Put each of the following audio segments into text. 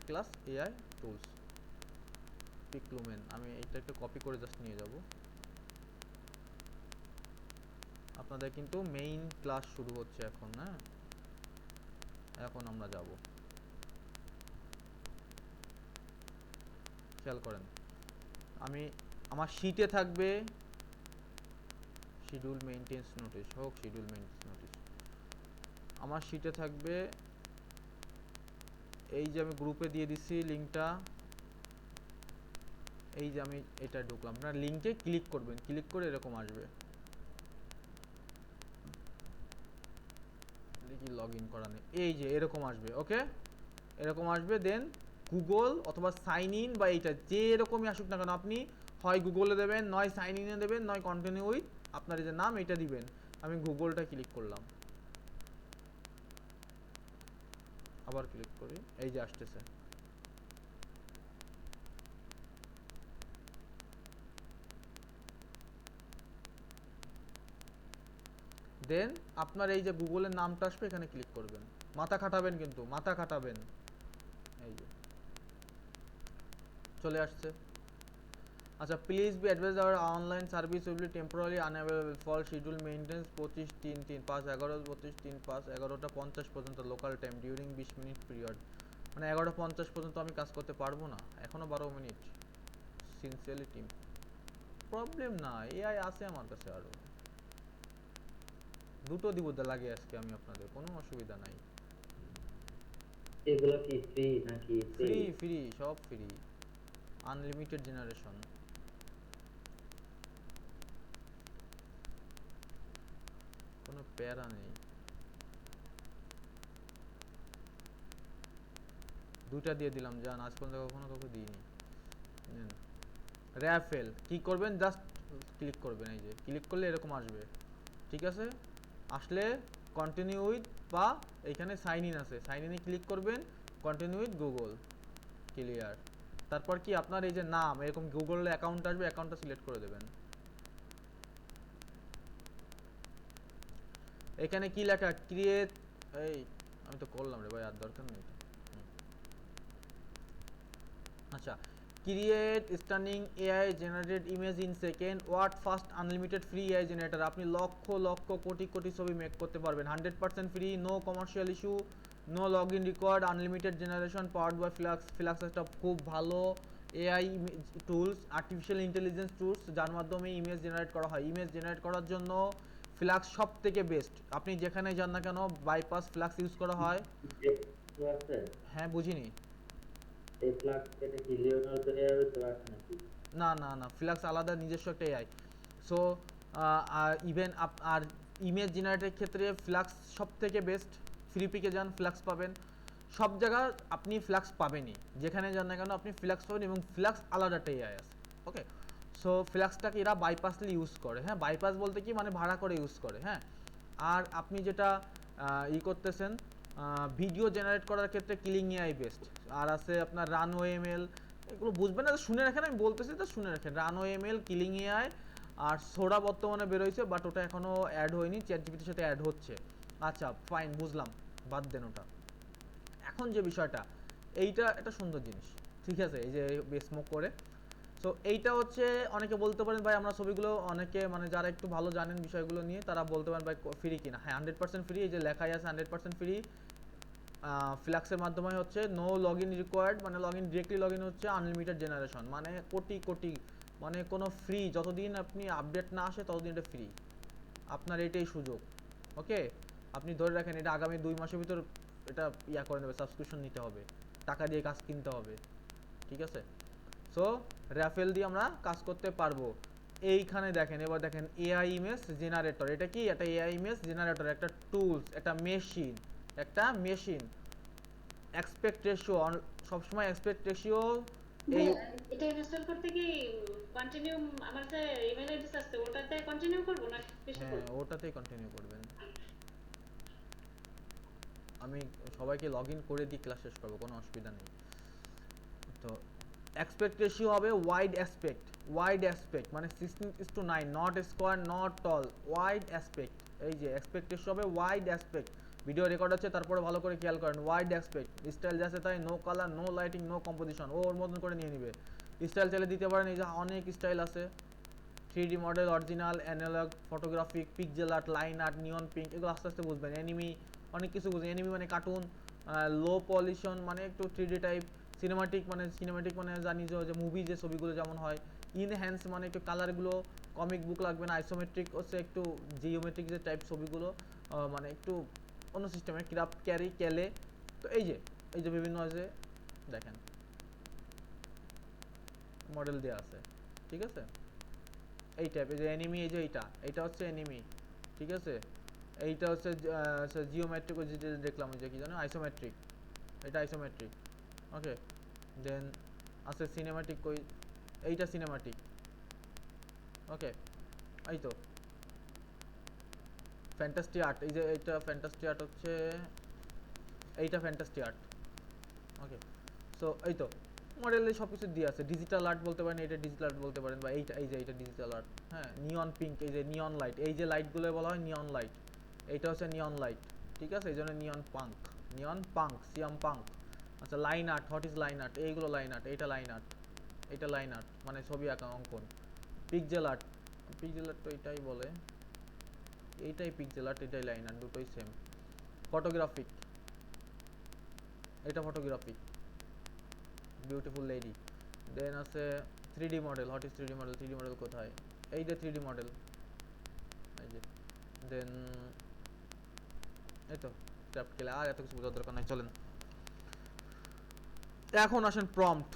Class AI tools পিকলুমেন। আমি এটা একটু কপি করে জাস্ট নিয়ে যাব। আপনাদের কিন্তু মেইন ক্লাস শুরু হচ্ছে এখন। হ্যাঁ, এখন আমরা যাব, খেয়াল করেন আমি আমার শিটে থাকবে শিডিউল মেইনটেন্স নোটিস হোক, শিডিউল মেইনটেন্স নোটিস আমার শিটে থাকবে। এই যে আমি গ্রুপে দিয়ে দিছি লিঙ্কটা, এই যে আমি এটা ঢুকলাম, আপনার লিঙ্কে ক্লিক করবেন, ক্লিক করে এরকম আসবে, দেখি লগ ইন করা নেই, এই যে এরকম আসবে। ওকে, এরকম আসবে। দেন গুগল অথবা সাইন ইন বা এইটা যে এরকমই আসুক না কেন, আপনি হয় গুগলে দেবেন, নয় সাইন ইনে দেবেন, নয় কন্টিনিউ উইথ আপনার এই যে নাম এটা দিবেন। আমি গুগলটা ক্লিক করলাম, আবার ক্লিক করি, এই যে আসতেছে। দেন আপনার এই যে গুগলের নামটা আসবে, এখানে ক্লিক করবেন, মাথা খাটাবেন কিন্তু মাথা খাটাবেন। এই যে চলে আসছে। আচ্ছা, please be advice hour online service will be temporary unavailable for schedule maintenance 25/3/5/11 25/3/5/11:50 পর্যন্ত local time during 20 minute period. মানে 11:50 পর্যন্ত আমি কাজ করতে পারবো না, এখনও 12 মিনিট। Sincerely team. প্রবলেম না, এআই আছে আমার কাছে, আরও দুটো দিব লাগে আজকে আমি আপনাদের, কোনো অসুবিধা নাই। এগুলো কি ফ্রি নাকি ফ্রি পেইড? ফ্রি, সব ফ্রি, আনলিমিটেড জেনারেশন, কোনো প্যারা নেই। দুইটা দিয়ে দিলাম, জান আজ পর্যন্ত কখনো কাউকে দিইনি। র্যাফেল কি করবেন, জাস্ট ক্লিক করবেন, এই যে ক্লিক করলে এরকম আসবে। ঠিক আছে, আসলে কন্টিনিউ উইথ বা এইখানে সাইন ইন আছে, সাইন ইনে ক্লিক করবেন, কন্টিনিউ উইথ গুগল, ক্লিয়ার। তারপর কি আপনার এই যে নাম এরকম গুগল অ্যাকাউন্ট আসবে, অ্যাকাউন্টটা সিলেক্ট করে দেবেন। এখানে কি লেখা, ক্রিয়েট, এই আমি তো করলাম রে ভাই, আর দরকার নেই। আচ্ছা, create stunning AI generated image in second, what fast unlimited free AI generator. আপনি লক্ষ লক্ষ কোটি কোটি ছবি মেক করতে পারবেন, 100% free, no commercial issue, no log in required, unlimited generation, powered by flux. Flux একটা খুব ভালো AI tools, artificial intelligence tools, যার মাধ্যমে image generate করা হয়। ইমেজ জেনারেট করার জন্য ফ্লাক্স সব থেকে বেস্ট। আপনি যেখানে যান না কেন বাইপাস ফ্লাক্স ইউজ করা হয়। আছে হ্যাঁ, বুঝিনি। এই ফ্লাক্স, এটা কি লিওনার্দো এআই তো আছে নাকি? না না না, ফ্লাক্স আলাদা নিজস্ব একটা এআই। সো ইভেন আর ইমেজ জেনারেটের ক্ষেত্রে ফ্লাক্স সব থেকে বেস্ট। ফ্রি পিকে যান, ফ্লাক্স পাবেন, সব জায়গা আপনি ফ্লাক্স পাবেনই, যেখানে যান না কেন আপনি ফ্লাক্স পাবেন, এবং ফ্লাক্স আলাদা একটা এআই আছে। ওকে, সো ফ্লাক্সটাকে এরা বাইপাসলি ইউজ করে। হ্যাঁ, বাইপাস বলতে কি মানে ভাড়া করে ইউজ করে। হ্যাঁ, আর আপনি যেটা করতেছেন ভিডিও জেনারেট করার ক্ষেত্রে কিলিং এআই বেস্ট। আর আছে আপনার রানও এমএল, এগুলো বুঝবেন না, শুনে রাখেন, আমি বলতেছি তো শুনে রাখেন। রানো এমএল, কিলিং এআই, আর সোডা বর্তমানে বেরোইছে, বাট ওটা এখনও অ্যাড হয়নি, চ্যাট জিপিটির সাথে অ্যাড হচ্ছে। আচ্ছা ফাইন, বুঝলাম, বাদ দেন ওটা। এখন যে বিষয়টা, এইটা একটা সুন্দর জিনিস, ঠিক আছে, এই যে স্মোক করে। সো এইটা হচ্ছে, অনেকে বলতে পারেন ভাই আমরা ছবিগুলো, অনেকে মানে যারা একটু ভালো জানেন বিষয়গুলো নিয়ে তারা বলতে পারেন ভাই ফ্রি কিনা। হ্যাঁ, 100% ফ্রি, এই যে লেখাই আছে 100% ফ্রি। ফ্ল্যাক্সের মাধ্যমে হচ্ছে নো লগ ইন রিকোয়ার্ড, মানে log in directly log in হচ্ছে, আনলিমিটেড জেনারেশন, মানে কোটি কোটি, মানে কোনো ফ্রি, যতদিন আপনি আপডেট না আসে ততদিন এটা ফ্রি। আপনার এটাই সুযোগ। ওকে, আপনি ধরে রাখেন এটা আগামী 2 মাসের ভিতর এটা করে নেবে, সাবস্ক্রিপশন নিতে হবে, টাকা দিয়ে কাজ কিনতে হবে। ঠিক আছে, সো র্যাফেল দিয়ে আমরা কাজ করতে পারবো। এইখানে দেখেন, এবার দেখেন এআই ইমেজ জেনারেটর, এটা কি, একটা এআই ইমেজ জেনারেটর, একটা টুলস, একটা মেশিন, একটা মেশিন। অ্যাসপেক্ট রেশিও, সবসময় অ্যাসপেক্ট রেশিও এই, এটা ইনস্টল করতে কি কন্টিনিউ, আমার যে ইমেল অ্যাড্রেস আছে ওটাতে কন্টিনিউ করব না কিছু হ্যাঁ করব? ওটাতেই কন্টিনিউ করবেন। আমি সবাইকে লগ ইন করে দিই, ক্লাস শেষ করবো, কোনো অসুবিধা নেই। তো অ্যাসপেক্ট রেশিও হবে ওয়াইড অ্যাসপেক্ট, ওয়াইড অ্যাসপেক্ট মানে 16:9, not square, not tall, wide aspect. এই যে অ্যাসপেক্ট রেশিও হবে ওয়াইড অ্যাসপেক্ট, ভিডিও রেকর্ড হচ্ছে, তারপরে ভালো করে খেয়াল করেন। ওয়াইড অ্যাসপেক্ট, স্টাইল যাচ্ছে তাই, no colour, no lighting, no composition, ওর মতন করে নিয়ে নিবে। স্টাইল চাইলে দিতে পারেন, এই যে অনেক স্টাইল আছে, 3D model, original, analogue, photographic, pixel art, line art, neon pink, এগুলো আস্তে আস্তে বুঝবেন। অ্যানিমি, অনেক কিছু বুঝবেন। অ্যানিমি মানে কার্টুন, লো পলিউশন মানে একটু 3D টাইপ, সিনেমাটিক মানে জানি যে মুভি যে ছবিগুলো যেমন হয়, ইনহ্যান্স মানে একটু কালারগুলো কমিক বুক লাগবে না, আইসোমেট্রিক হচ্ছে একটু জিওমেট্রিক যে টাইপ ছবিগুলো, মানে একটু অন্য সিস্টেমে, ক্রাফট, ক্যারি, ক্যালে। তো এই যে বিভিন্ন আছে, দেখেন মডেল দেওয়া আছে, ঠিক আছে। এই টাইপ, এই যে অ্যানিমি, এই যে এইটা হচ্ছে অ্যানিমি, ঠিক আছে। এইটা হচ্ছে জিওমেট্রিক, ওই যে দেখলাম ওই যে কি জানো, আইসোমেট্রিক, এটা আইসোমেট্রিক, ওকে। দেন আছে সিনেমাটিক, কই এইটা সিনেমাটিক, ওকে। এই তো ফ্যান্টাস্টি আর্ট, এই যে এইটা ফ্যান্টাস্টি আর্ট হচ্ছে, এইটা ফ্যান্টাস্টি আর্ট, ওকে। সো এই তো মডেলে সব কিছু দিয়ে আছে। ডিজিটাল আর্ট বলতে পারেন, এটা ডিজিটাল আর্ট বলতে পারেন, বা এইটা, এই যে এইটা ডিজিটাল আর্ট, হ্যাঁ। নিয়ন পিঙ্ক, এই যে নিয়ন লাইট, এই যে লাইটগুলো বলা হয় নিয়ন লাইট, এইটা হচ্ছে নিয়ন লাইট, ঠিক আছে। এই জন্য নিয়ন পাঙ্ক, সিয়াম পাঙ্ক। আচ্ছা, line art, what is line art, এইগুলো লাইন আর্ট, এইটা লাইন আর্ট, এইটা লাইন আর্ট মানে ছবি আঁকা, অঙ্কন। পিক্সেল আর্ট তো এটাই বলে, এইটাই পিক্সেল আর্ট, এটাই লাইন আর্ট, দুটোই সেম। ফটোগ্রাফিক, এটা ফটোগ্রাফিক, বিউটিফুল লেডি। দেন আছে 3D model, what is 3D model, 3D model কোথায়, এই যে 3D মডেল, এই যে। দেন এই তো ক্রাফট কেলে, আর এত কিছু বোঝার দরকার নাই, চলেন। এখন আসেন প্রম্পট।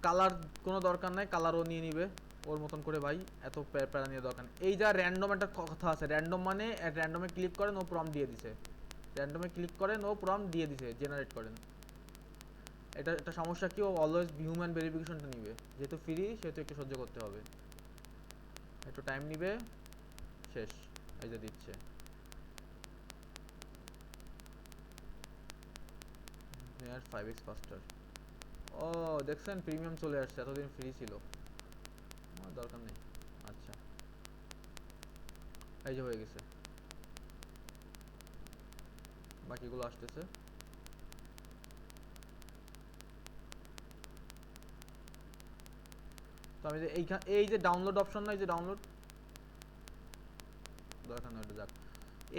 কালার কোনো দরকার নাই, কালারও নিয়ে নিবে ওর মতন করে ভাই, এত প্যারা নিয়ে দরকার নেই। এই যা র্যান্ডম একটা কথা আছে, র্যান্ডম মানে র্যান্ডমে ক্লিক করেন ও প্রম্পট দিয়ে দিছে, র্যান্ডমে ক্লিক করেন ও প্রম্পট দিয়ে দিছে, জেনারেট করেন। এটা একটা সমস্যা কি, ও অলওয়েজ হিউম্যান ভেরিফিকেশনটা নিবে, যেহেতু ফ্রি সেহেতু একটু সহ্য করতে হবে, একটু টাইম নিবে, শেষ। এই যে দিচ্ছে 5x ফাস্টার। ও দেখছেন, প্রিমিয়াম চলে আসছে, এতদিন ফ্রি ছিল, দরকার নেই। আচ্ছা, এই যে হয়ে গেছে, বাকিগুলো আসতেছে। তো আমি যে এই যে ডাউনলোড অপশন না, এই যে ডাউনলোড, দরকার নেই ওটা, যাক।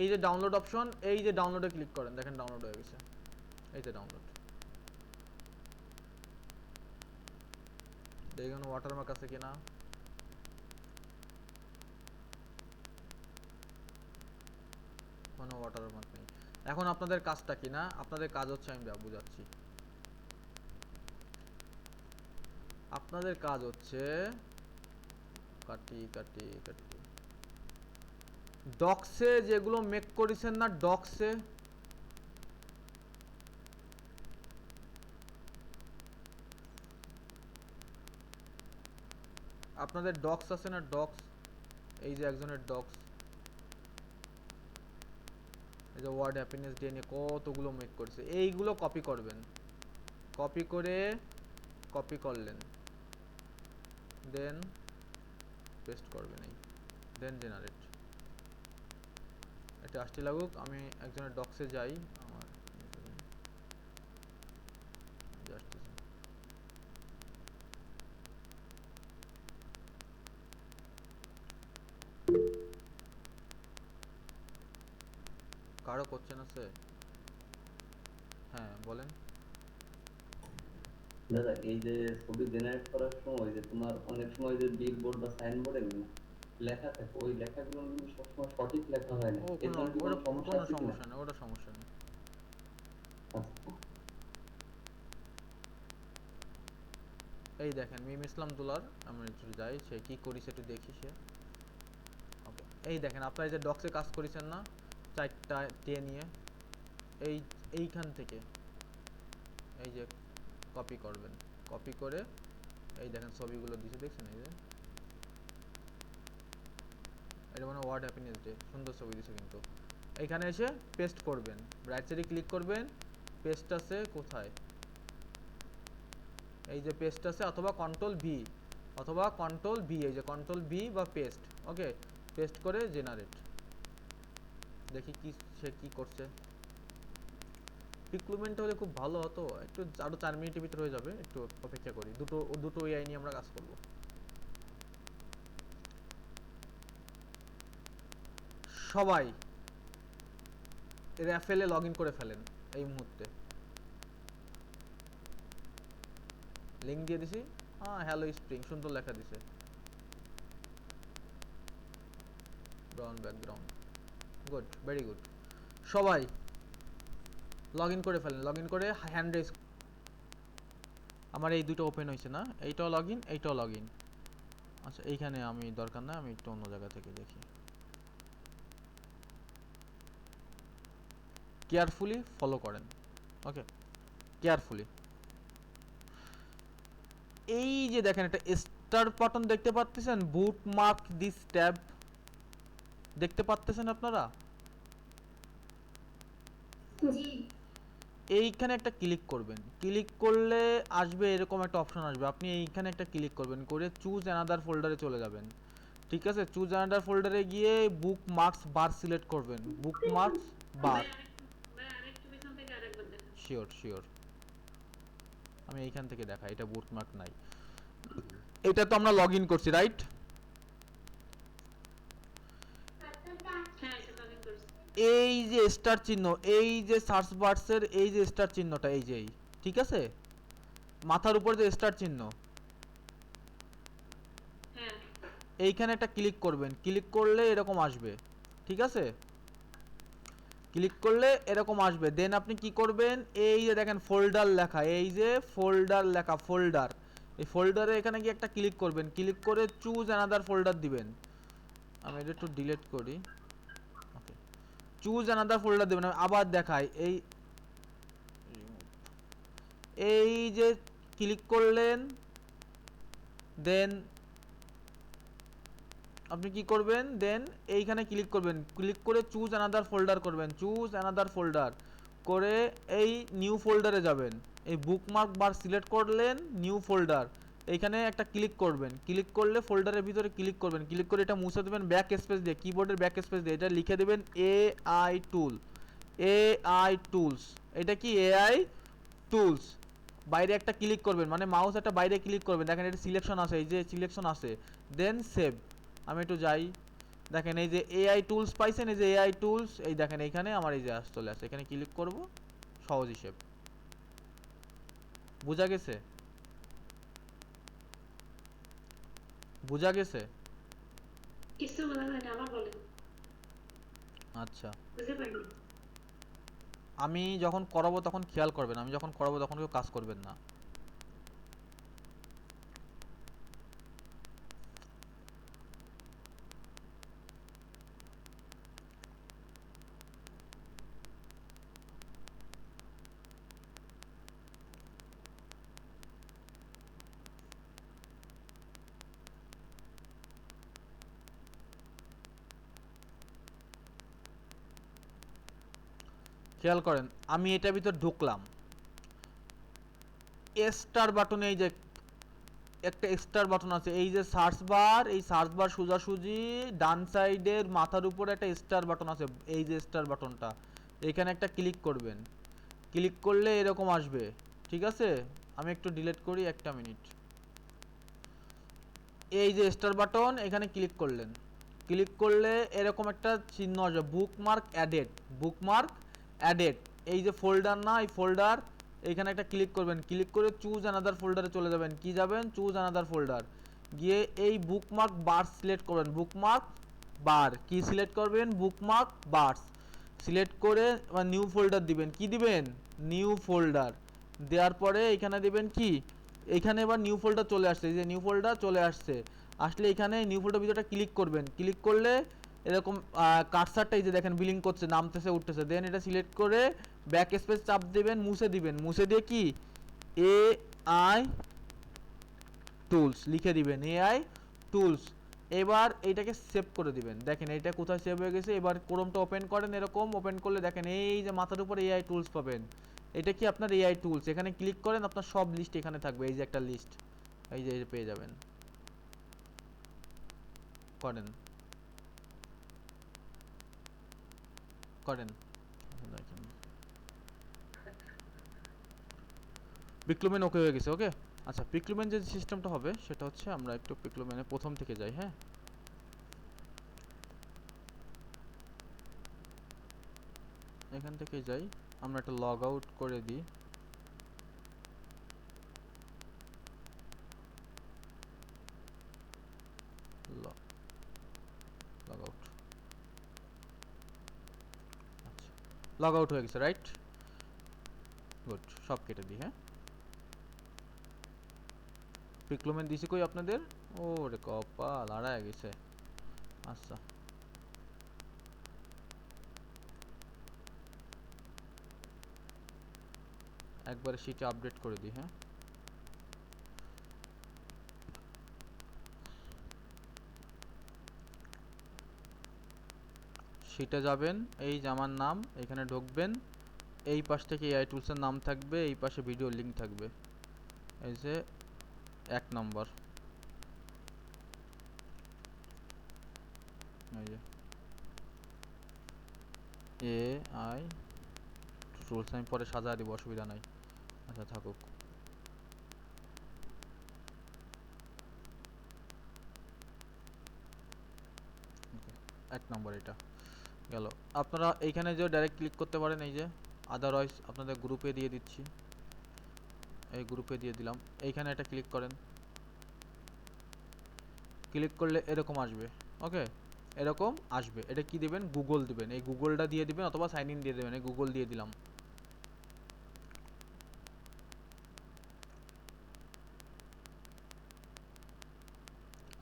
এই যে ডাউনলোড অপশন, এই যে ডাউনলোডে ক্লিক করেন, দেখেন ডাউনলোড হয়ে গেছে, এই যে ডাউনলোড। দেখুন ওয়াটারমার্ক আছে কিনা, কোনো ওয়াটারমার্ক নেই। এখন আপনাদের কাজটা কি না, আপনাদের কাজ হচ্ছে, আমি বুঝাচ্ছি। আপনাদের কাজ হচ্ছে কাটি কাটি কাটি, ডক্সে যেগুলো মেক করেছেন না, ডক্সে আপনাদের ডক্স আছে না, ডক্স, এই যে একজনের ডক্স, এই যে ওয়ার্ড হ্যাপিনেস ডে নিয়ে কতগুলো মেক করছে, এইগুলো কপি করবেন, কপি করে কপি করলেন, দেন পেস্ট করবেন, এই দেন জেনারেট। এটা আসতে লাগুক, আমি একজনের ডক্সে যাই, আমার আসতেছে। কারো কোশ্চেন আছে? হ্যাঁ বলেন। দাদা, এই যে ছবি জেনারেট করার সময় যে তোমার অনেক সময় যে বিগ বোর্ড বা সাইন বোর্ডে লেখা থাকে, ওই লেখাগুলো কিন্তু সবসময় সঠিক লেখা হয় না, ও এর জন্য কি কোনো সমস্যা কোনো আছে কিনা? সমস্যা নেই, ওটা সমস্যা নেই। আচ্ছা। এই দেখেন মিম ইসলাম দুলার, আমরা একটু যাই, সে কি করিছে একটু দেখি সে। ওকে, এই দেখেন আপনারা যে ডক্সে কাজ করেছেন না, 4টা দিয়ে নিয়ে এইখান থেকে এই যে কপি করবেন, কপি করে এই দেখেন ছবিগুলো দিছে, দেখছেন এই যে, এটা মানে ওয়ার্ড হ্যাপিনেস ডে, সুন্দর ছবি দিছে কিন্তু। এইখানে এসে পেস্ট করবেন, রাইট সাইডে ক্লিক করবেন, পেস্ট আছে কোথায়, এই যে পেস্ট আছে, অথবা কন্ট্রোল ভি, এই যে কন্ট্রোল ভি বা পেস্ট, ওকে। পেস্ট করে জেনারেট দেখি কি সে কি করছে। রিক্রুটমেন্ট হলে খুব ভালো হতো, একটু আরো 4 মিনিটের ভিতরে হয়ে যাবে, একটু অপেক্ষা করি। দুটো এআই নিয়ে আমরা কাজ করব। সবাই র্যাফেলে লগ ইন করে ফেলেন এই মুহূর্তে। লিঙ্ক দিয়ে দিছি। হ্যালো স্প্রিং, সুন্দর লেখা দিছে, brown background, good, very good. সবাই লগ ইন করে ফেলেন, লগ ইন করে হ্যান্ড রেজ। আমার এই দুটো ওপেন হয়েছে না, এইটাও লগ ইন, এইটাও লগ ইন। আচ্ছা এইখানে আমি দরকার না, আমি একটু অন্য জায়গা থেকে দেখি। কেয়ারফুলি ফলো করেন, ওকে, কেয়ারফুলি। এই যে দেখেন একটা স্টার বাটন দেখতে পাচ্ছেন, বুকমার্ক দিস ট্যাব দেখতে পাচ্ছেন আপনারা? জি। এইখানে একটা ক্লিক করবেন, ক্লিক করলে আসবে এরকম একটা অপশন আসবে, আপনি এইখানে একটা ক্লিক করবেন, করে চুজ অ্যানাদার ফোল্ডারে চলে যাবেন। ঠিক আছে, চুজ অ্যানাদার ফোল্ডারে গিয়ে বুকমার্কস বার সিলেক্ট করবেন, বুকমার্কস বার। ভাই আরেকটু পিছন থেকে আরেকবার দেখেন। শিওর শিওর, আমি এইখান থেকে দেখা, এটা বুকমার্ক নাই। এটা তো আমরা লগ ইন করছি, রাইট? হ্যাঁ, এটা লগ ইন করছি। এই যে স্টার চিহ্ন, এই যে সার্চ বারসের এই যে স্টার চিহ্নটা, এই যে ঠিক আছে, মাথার উপর যে স্টার চিহ্ন, হ্যাঁ। এইখানে একটা ক্লিক করবেন, ক্লিক করলে এরকম আসবে। ঠিক আছে, ক্লিক করলে এরকম আসবে। দেন আপনি কি করবেন, এই যে দেখেন ফোল্ডার লেখা, এই যে ফোল্ডার লেখা, ফোল্ডার, এই ফোল্ডারে এখানে গিয়ে একটা ক্লিক করবেন, ক্লিক করে চুজ অ্যানাদার ফোল্ডার দিবেন। আমি এটা একটু ডিলিট করি, ওকে, চুজ অ্যানাদার ফোল্ডার দিবেন। আমি আবার দেখাই, এই যে ক্লিক করলেন, দেন আপনি কি করবেন, দেন এইখানে ক্লিক করবেন, ক্লিক করে চুজ অ্যানাদার ফোল্ডার করবেন, চুজ অ্যানাদার ফোল্ডার করে এই নিউ ফোল্ডারে যাবেন। এই বুকমার্ক বার সিলেক্ট করলেন, নিউ ফোল্ডার, এইখানে একটা ক্লিক করবেন, ক্লিক করলে ফোল্ডারের ভিতরে ক্লিক করবেন, ক্লিক করে এটা মুছে দেবেন ব্যাক স্পেস দিয়ে, কিবোর্ডের ব্যাক স্পেস দিয়ে এটা লিখে দেবেন এআই টুল, এআই টুলস। এটা কি এআই টুলস, বাইরে একটা ক্লিক করবেন, মানে মাউস একটা বাইরে ক্লিক করবেন, দেখেন এটা সিলেকশন আছে, এই যে সিলেকশন আছে, দেন সেভ। আমি একটু যাই, দেখেন এই যে এআই টুলস পাইছেন, এই যে এআই টুলস, এই দেখেন এইখানে আমার এই যে চলে আসছে, এখানে ক্লিক করব, সহজ হিসেব। বোঝা গেছে? বোঝা গেছে? কিছু বলা যায় না, আবার বলেন। আচ্ছা, বুঝতে পারিনি। আমি যখন করাবো তখন খেয়াল করবেন, আমি যখন করাবো তখন কেউ কাজ করবেন না। খেয়াল করেন, আমি এটার ভিতর ঢুকলাম, স্টার বাটনে এই যে একটা স্টার বাটন আছে, এই যে সার্চ বার, এই সার্চ বার সোজাসুজি ডান সাইডের মাথার উপরে একটা স্টার বাটন আছে, এই যে স্টার বাটনটা, এখানে একটা ক্লিক করবেন, ক্লিক করলে এরকম আসবে। ঠিক আছে, আমি একটু ডিলিট করি, একটা মিনিট। এই যে স্টার বাটন, এখানে ক্লিক করলেন, ক্লিক করলে এরকম একটা চিহ্ন আসবে, বুকমার্ক অ্যাডেড, বুকমার্ক অ্যাডেড, এই যে ফোল্ডার না, এই ফোল্ডার, এইখানে একটা ক্লিক করবেন, ক্লিক করে চুজ অ্যানাদার ফোল্ডারে চলে যাবেন। কি যাবেন, চুজ অ্যানাদার ফোল্ডার গিয়ে এই বুকমার্ক বার সিলেক্ট করবেন, বুকমার্ক বার কি সিলেক্ট করবেন, বুকমার্ক বারস সিলেক্ট করে নিউ ফোল্ডার দিবেন। কি দিবেন, নিউ ফোল্ডার দেওয়ার পরে এখানে দিবেন কি, এখানে এবার নিউ ফোল্ডার চলে আসছে, এই যে নিউ ফোল্ডার চলে আসছে, আসলে এখানে নিউ ফোল্ডার ভিতরটা ক্লিক করবেন, ক্লিক করলে এরকম কার্সারটা এই যে দেখেন বিলিং করছে, নামতেছে উঠতেছে, দেন এটা সিলেক্ট করে ব্যাক স্পেস চাপ দিবেন, মুছে দিবেন, মুছে দিয়ে কি এআই টুলস লিখে দিবেন, এআই টুলস। এবার এইটাকে সেভ করে দিবেন, দেখেন এইটা কোথায় সেভ হয়ে গেছে। এবার ক্রোমটা ওপেন করেন, এরকম ওপেন করলে দেখেন এই যে মাথার উপরে এআই টুলস পাবেন, এটা কি আপনার এআই টুলস, এখানে ক্লিক করেন, আপনার সব লিস্ট এখানে থাকবে, এই যে একটা লিস্ট, এই যে পেয়ে যাবেন, করেন। করেন। দেখেন পিক্লুমেন ওকে হয়ে গেছে। ওকে আচ্ছা, পিক্লুমেন যে সিস্টেমটা হবে সেটা হচ্ছে আমরা একটু পিক্লুমেনে প্রথম থেকে যাই। হ্যাঁ, এখান থেকে যাই, আমরা একটা লগ আউট করে দিই। লগ আউট, আচ্ছা লগ আউট হয়ে গেছে, রাইট? গুড, সব কেটে দিই। হ্যাঁ, পিক্লুমেন দিছি কই আপনাদের? ও রে কপাল, আড়ায় গেছে। আচ্ছা, একবারে শিটে আপডেট করে দিই। হ্যাঁ, শিটে যাবেন, এই যে আমার নাম, এখানে ঢুকবেন, এই পাশ থেকে এআই টুলসের নাম থাকবে, এই পাশে ভিডিও লিঙ্ক থাকবে। এই যে 1 নম্বর, এই যে এআই টুলস, আমি পরে সাজা দিব, অসুবিধা নাই। আচ্ছা থাকুক। এক নম্বর এটা গেল। আপনারা এইখানে যে ডাইরেক্ট ক্লিক করতে পারেন, এই যে আদারওয়াইজ আপনাদের গ্রুপে দিয়ে দিচ্ছি, এই গ্রুপে দিয়ে দিলাম। এইখানে এটা ক্লিক করেন, ক্লিক করলে এরকম আসবে। ওকে, এরকম আসবে। এটা কি দিবেন? গুগল দিবেন, এই গুগলটা দিয়ে দিবেন অথবা সাইন ইন দিয়ে দেবেন। এই গুগল দিয়ে দিলাম।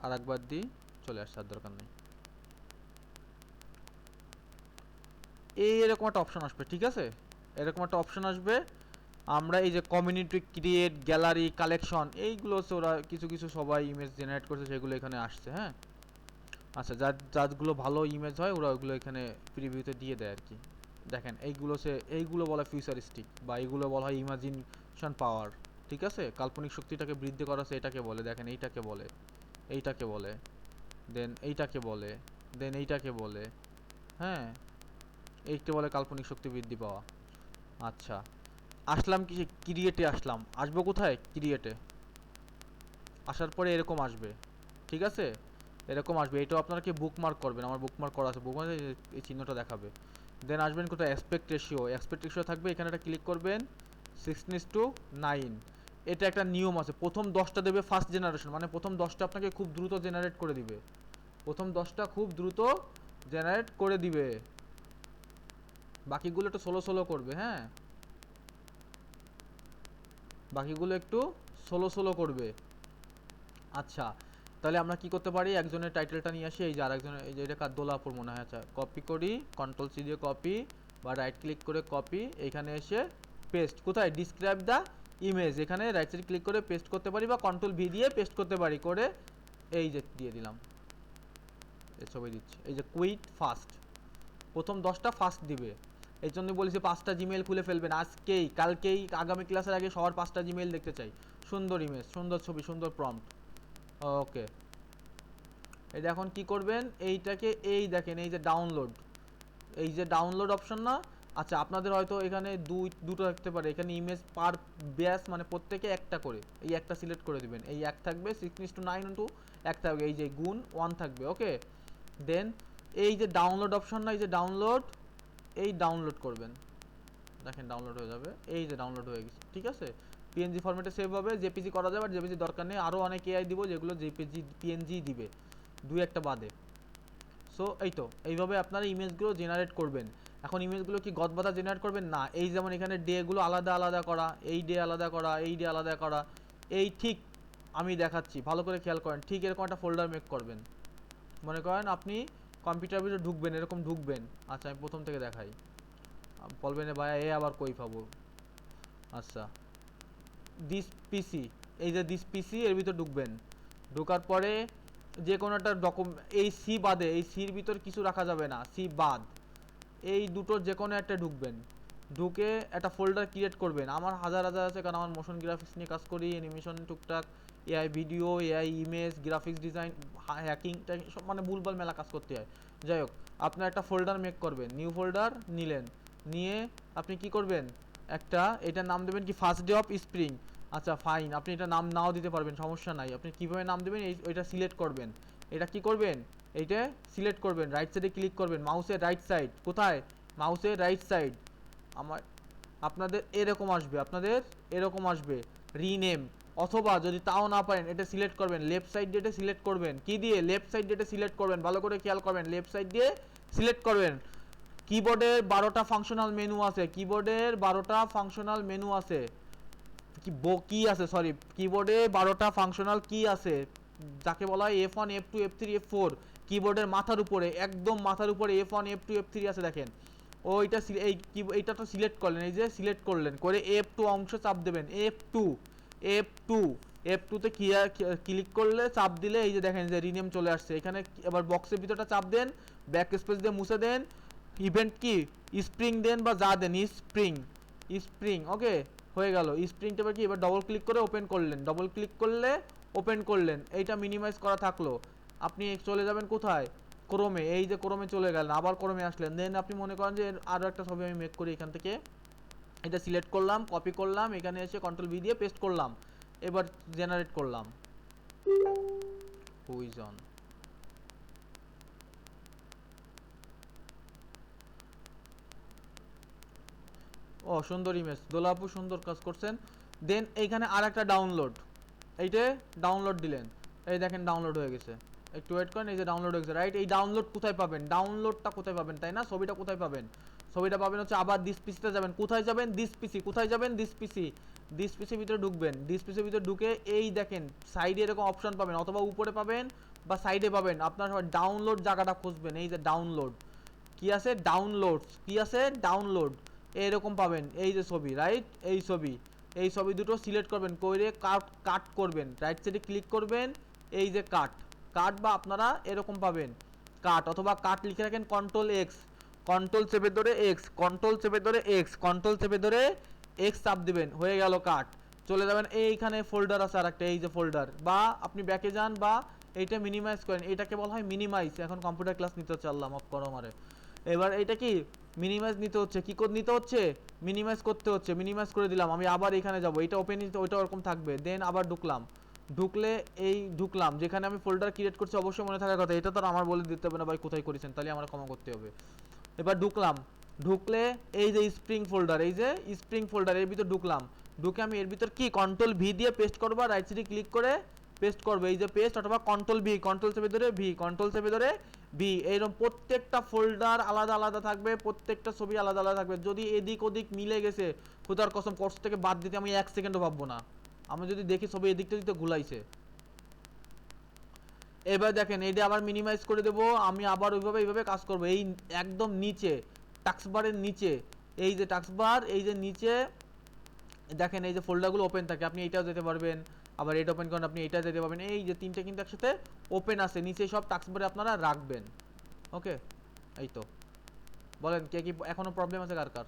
আর একবার দিই, চলে আসছে, আর দরকার নেই। এরকম একটা অপশন আসবে, ঠিক আছে? এরকম একটা অপশন আসবে। আমরা এই যে কমিউনিটি ক্রিয়েট, গ্যালারি, কালেকশন, এইগুলো হচ্ছে ওরা কিছু কিছু সবাই ইমেজ জেনারেট করছে, সেগুলো এখানে আসছে। হ্যাঁ, আচ্ছা, যারগুলো ভালো ইমেজ হয় ওরা ওগুলো এখানে প্রিভিউতে দিয়ে দেয় আর কি। দেখেন এইগুলো বলা ফিউচারিস্টিক, বা এইগুলো বলা হয় ইমাজিনেশন পাওয়ার। ঠিক আছে, কাল্পনিক শক্তিটাকে বৃদ্ধি করা আছে, এটাকে বলে। দেখেন এইটাকে বলে, এইটাকে বলে, দেন এইটাকে বলে, দেন এইটাকে বলে। হ্যাঁ, এইটা বলে কাল্পনিক শক্তি বৃদ্ধি পাওয়া। আচ্ছা, আসলাম কি ক্রিয়েটে, আসবো কোথায়? ক্রিয়েটে আসার পরে এরকম আসবে, ঠিক আছে? এরকম আসবে। এটাও আপনারা কি বুকমার্ক করবেন, আমার বুকমার্ক করা আছে। বুকমার্ক এই চিহ্নটা দেখাবে। দেন আসবেন কোথায়? অ্যাসপেক্ট রেশিও থাকবে, এখানে একটা ক্লিক করবেন, 16:9। এটা একটা নিয়ম আছে, প্রথম 10টা দেবে ফার্স্ট জেনারেশন, মানে প্রথম 10টা আপনাকে খুব দ্রুত জেনারেট করে দিবে। প্রথম 10টা খুব দ্রুত জেনারেট করে দিবে, বাকিগুলো একটু স্লো করবে। হ্যাঁ, বাকিগুলো একটু স্লো করবে। আচ্ছা, তাহলে আমরা কি করতে পারি? একজনের টাইটেলটা নিয়ে আসি, এই যে আরেকজনের, এই যে এটা কাদ্দোলাপুর মনে হয়। আচ্ছা, কপি করি, কন্ট্রোল সি দিয়ে কপি, বা রাইট ক্লিক করে কপি, এখানে এসে পেস্ট। কোথায়? ডিসক্রাইব দ্য ইমেজ, এখানে রাইট সাইড ক্লিক করে পেস্ট করতে পারি, বা কন্ট্রোল ভি দিয়ে পেস্ট করতে পারি। করে এই যে দিয়ে দিলাম, এই ছবি দিচ্ছি। এই যে কুইট ফাস্ট, প্রথম 10টা ফাস্ট দিবে। এই জন্য বলেছি 5টা জিমেইল খুলে ফেলবেন আজকেই, কালকেই, আগামী ক্লাসের আগে সবার 5টা জিমেইল দেখতে চাই। সুন্দর ইমেজ, সুন্দর ছবি, সুন্দর প্রম্পট। ওকে, এটা এখন কি করবেন? এইটাকে এই দেখেন, এই যে ডাউনলোড, এই যে ডাউনলোড অপশন না? আচ্ছা, আপনাদের হয়তো এখানে দুটো থাকতে পারে। এখানে ইমেজ পার ব্যাচ, মানে প্রত্যেকে একটা করে, এই একটা সিলেক্ট করে দিবেন। এই এক থাকবে 16:9 ইন্টু এক থাকবে, এই যে গুণ 1 থাকবে। ওকে, দেন এই যে ডাউনলোড অপশন না, এই যে ডাউনলোড, এই ডাউনলোড করবেন। দেখেন ডাউনলোড হয়ে যাবে, এই যে ডাউনলোড হয়ে গেছে। ঠিক আছে, পিএনজি ফরম্যাটে সেভ হবে। জেপিজি করা যাবে, আর জেপিজি দরকার নেই। আরও অনেক এআই দিব যেগুলো জেপিজি পিএনজি দিবে, দুই একটা বাদে। সো এই তো, এইভাবে আপনারা ইমেজগুলো জেনারেট করবেন। এখন ইমেজগুলো কি গদবাধা জেনারেট করবেন না, এই যেমন এখানে ডেগুলো আলাদা আলাদা করা, এই ডে আলাদা করা, এই ডে আলাদা করা, এই ঠিক আমি দেখাচ্ছি, ভালো করে খেয়াল করেন। ঠিক এরকম একটা ফোল্ডার মেক করবেন। মনে করেন আপনি কম্পিউটার ভিতরে ঢুকবেন, এরকম ঢুকবেন। আচ্ছা, আমি প্রথম থেকে দেখাই, বলবেন ভাইয়া এ আবার কই পাবো। আচ্ছা, দিস পিসি, এই যে দিস পিসি, এর ভিতর ঢুকবেন। ঢোকার পরে যে কোনো একটা ডকুমেন্ট, এই সি বাদে, এই সির ভিতর কিছু রাখা যাবে না, সি বাদ, এই দুটোর যে কোনো একটা ঢুকবেন। ঢুকে একটা ফোল্ডার ক্রিয়েট করবেন। আমার হাজার হাজার আছে, কারণ আমার মোশন গ্রাফিক্স নিয়ে কাজ করি, অ্যানিমেশন টুকটাক, AI video, AI image, graphics design, hacking, সব মানে ভুলভাল মেলা কাজ করতে হয়। যাই হোক, আপনার একটা ফোল্ডার মেক করবেন, নিউ ফোল্ডার নিলেন, নিয়ে আপনি কি করবেন, একটা এটার নাম দেবেন কি ফার্স্ট ডে অফ স্প্রিং। আচ্ছা ফাইন, আপনি এটা নাম নাও দিতে পারবেন, সমস্যা নাই। আপনি কীভাবে নাম দেবেন এটা সিলেক্ট করবেন, এটা কি করবেন, এইটা সিলেক্ট করবেন, রাইট সাইডে ক্লিক করবেন, মাউসের রাইট সাইড, কোথায়, মাউসের রাইট সাইড, আমার আপনাদের এরকম আসবে, আপনাদের এরকম আসবে রিনেম, অথবা যদি তাও না পারেন এটা সিলেক্ট করবেন, লেফট সাইড দিয়ে সিলেক্ট করবেন, কি দিয়ে, লেফট সাইড দিয়ে সিলেক্ট করবেন, ভালো করে খেয়াল করবেন, লেফট সাইড দিয়ে সিলেক্ট করবেন। কিবোর্ডের 12টা ফাংশনাল মেনু আছে, কিবোর্ডের 12টা ফাংশনাল মেনু আছে, কি আছে সরি, কিবোর্ডে 12টা ফাংশনাল কি আছে, যাকে বলা হয় F1 F2 F3 F4, কিবোর্ডের মাথার উপরে, একদম মাথার উপরে F1 F2 F3 আছে দেখেন, ওইটা এইটা তো সিলেক্ট করলেন, এই যে সিলেক্ট করলেন করে F2 অংশ চাপ দেবেন, F2 তে ক্লিক করলে চাপ দিলে এই যে দেখেন যে রিনেম চলে আসছে এখানে। এবার বক্সের ভিতরটা চাপ দেন, ব্যাক স্পেস দিয়ে মুছে দেন, ইভেন্ট কি স্প্রিং দেন বা যা দেন, স্প্রিং ওকে হয়ে গেল। স্প্রিংটা এবার কি, এবার ডবল ক্লিক করে ওপেন করলেন, ডবল ক্লিক করলে ওপেন করলেন, এইটা মিনিমাইজ করা থাকলো। আপনি চলে যাবেন কোথায়, ক্রোমে, এই যে ক্রোমে চলে গেলেন, আবার ক্রোমে আসলেন, দেন আপনি মনে করেন যে আরও একটা ছবি আমি মেক করি এখান থেকে, এটা সিলেক্ট করলাম, কপি করলাম, এখানে এসে কন্ট্রোল ভি দিয়ে পেস্ট করলাম, এবার জেনারেট করলাম হুইজন। ও সুন্দর ইমেজ, দোলাপু সুন্দর কাজ করছেন। দেন এইখানে আর একটা ডাউনলোড, এইটা ডাউনলোড দিলেন, এই দেখেন ডাউনলোড হয়ে গেছে, একটু ওয়েট করেন, এই যে ডাউনলোড হয়ে গেছে রাইট। এই ডাউনলোড কোথায় পাবেন, ডাউনলোডটা কোথায় পাবেন, তাই না, ছবিটা কোথায় পাবেন, ছবিটা পাবেন হচ্ছে আবার দিস পিসিতে যাবেন, কোথায় যাবেন, দিস পিসি, কোথায় যাবেন, দিস পিসির ভিতরে ঢুকবেন, দিস পিসির ভিতরে ঢুকে এই দেখেন সাইডে এরকম অপশন পাবেন, অথবা উপরে পাবেন বা সাইডে পাবেন, আপনার ডাউনলোড জায়গাটা খুঁজবেন, এই যে ডাউনলোড কি আছে, ডাউনলোডস কি আছে, ডাউনলোড এরকম পাবেন, এই যে ছবি রাইট, এই ছবি দুটো সিলেক্ট করবেন, করে কাট করবেন, রাইট সাইডে ক্লিক করবেন, এই যে কাট বা আপনারা এরকম পাবেন কাট, অথবা কাট লিখে রাখেন কন্ট্রোল এক্স, কন্ট্রোল চেপে ধরে এক্স, কন্ট্রোল চেপে ধরে এক্স, কন্ট্রোল চেপে ধরে এক্স চাপ দিবেন, হয়ে গেল কাট। চলে যাবেন এইখানে ফোল্ডার আছে আর একটা, এই যে ফোল্ডার, বা আপনি ব্যাকে যান বা এইটা মিনিমাইজ করেন, এটাকে বলা হয় মিনিমাইজ। এখন কম্পিউটার ক্লাস নিতে হচ্ছে, আল্লাহ মাফ করো আমারে। এবার এটা কি মিনিমাইজ নিতে হচ্ছে, কি করে নিতে হচ্ছে, মিনিমাইজ করতে হচ্ছে, মিনিমাইজ করে দিলাম, আমি আবার এখানে যাব, এটা ওপেন, ওইটা ওরকম থাকবে, দেন আবার ঢুকলে এই ঢুকলাম যেখানে আমি ফোল্ডার ক্রিয়েট করছি, অবশ্যই মনে থাকার কথা, এটা তো আর আমার বলে দিতে হবে না ভাই কোথায় করেছেন, তাহলে আমার ক্ষমা করতে হবে। এবার ঢুকলে এই যে স্প্রিং ফোল্ডার, এই যে স্প্রিং ফোল্ডার এর ভিতর ঢুকে আমি এর ভিতর কি কন্ট্রোল ভি দিয়ে পেস্ট করবো, রাইট সাইডে ক্লিক করে পেস্ট করবো, এই যে পেস্ট, অথবা কন্ট্রোল ভি, কন্ট্রোল চেপে ধরে ভি, এইরকম প্রত্যেকটা ফোল্ডার আলাদা আলাদা থাকবে, প্রত্যেকটা ছবি আলাদা আলাদা থাকবে। যদি এদিক ওদিক মিলে গেছে, খোদার কসম কোর্স থেকে বাদ দিতে আমি 1 সেকেন্ডও ভাববো না, আমি যদি দেখি ছবি এদিকটা দিতে ঘুলাইছে। এবার দেখেন এইটা আবার মিনিমাইজ করে দেবো, আমি আবার এইভাবে কাজ করবো। এই একদম নিচে টাস্কবারের নিচে, এই যে টাস্কবার, এই যে নিচে দেখেন এই যে ফোল্ডারগুলো ওপেন থাকে, আপনি এইটাও যেতে পারবেন, আবার এটা ওপেন করেন আপনি এটা যেতে পারবেন, এই যে তিনটে কিন্তু একসাথে ওপেন আছে, নিচে সব টাস্কবারে আপনারা রাখবেন। ওকে, এই তো বলেন কে কি এখনো প্রবলেম আছে কার কার?